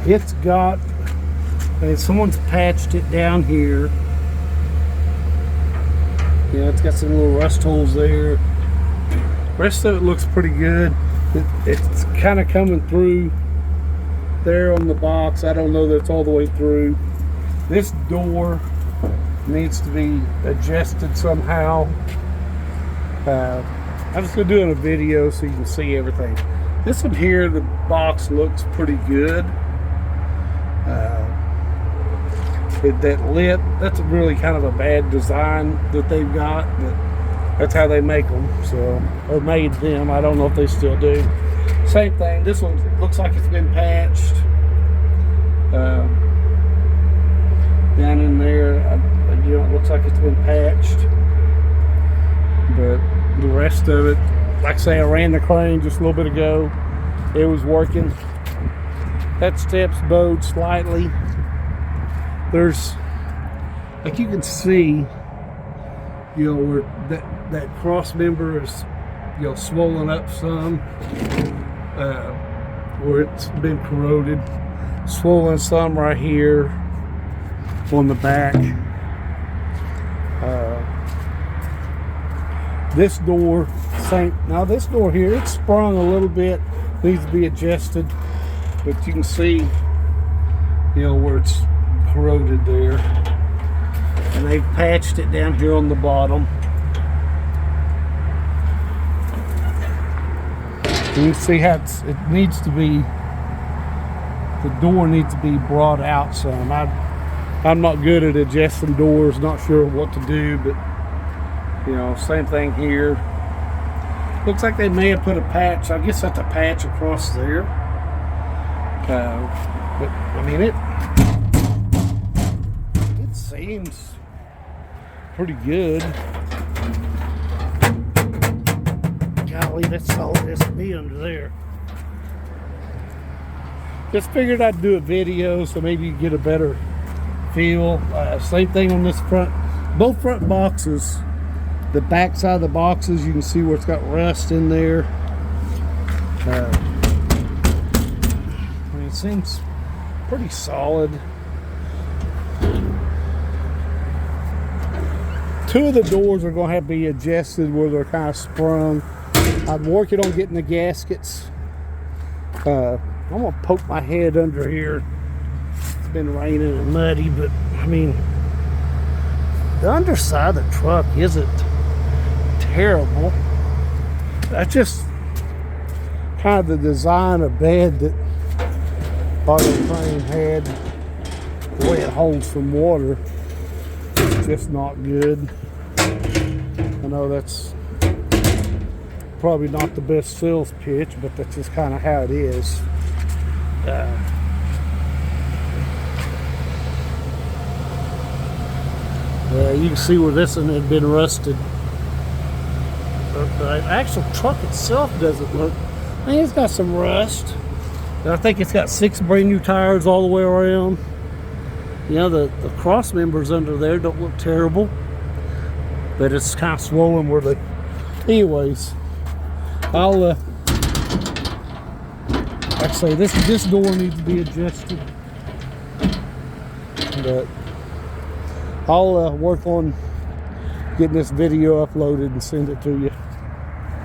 It's got, someone's patched it down here. Yeah, it's got some little rust holes there. The rest of it looks pretty good. It's kind of coming through there on the box. I don't know that it's all the way through. This door needs to be adjusted somehow. I'm just gonna do it in a video so you can see everything. This one here, the box looks pretty good. That lip, that's really kind of a bad design that they've got, but that's how they make them. So, or made them. I don't know if they still do. Same thing. This one looks like it's been patched. Down in there, it looks like it's been patched. But the rest of it, like I say, I ran the crane just a little bit ago. It was working. That step's bowed slightly. There's, like you can see, where that cross member is, swollen up some, where it's been corroded. Swollen some right here on the back. This door, now this door here, it's sprung a little bit, needs to be adjusted, but you can see, where it's corroded there. And they've patched it down here on the bottom. You can see how it needs to be, the door needs to be brought out some. I'm not good at adjusting doors, not sure what to do, but same thing here. Looks like they may have put a patch, I guess that's a patch across there. But I mean, it seems pretty good. Golly, that's all it has to be under there. Just figured I'd do a video so maybe you get a better feel. Same thing on this front, both front boxes. The back side of the boxes, you can see where it's got rust in there. I mean, it seems pretty solid. Two of the doors are going to have to be adjusted where they're kind of sprung. I'm working on getting the gaskets. I'm going to poke my head under here. It's been raining and muddy, but I mean, the underside of the truck isn't terrible. That's just kind of the design of bed that Auto Crane had. The way it holds from water, it's just not good. I know that's probably not the best sales pitch, but that's just kind of how it is. You can see where this one had been rusted. But the actual truck itself doesn't look, I mean, it's got some rust. I think it's got 6 brand new tires all the way around. The cross members under there don't look terrible, but it's kind of swollen where they, anyways, I'll like I say, this door needs to be adjusted, but I'll work on getting this video uploaded and send it to you.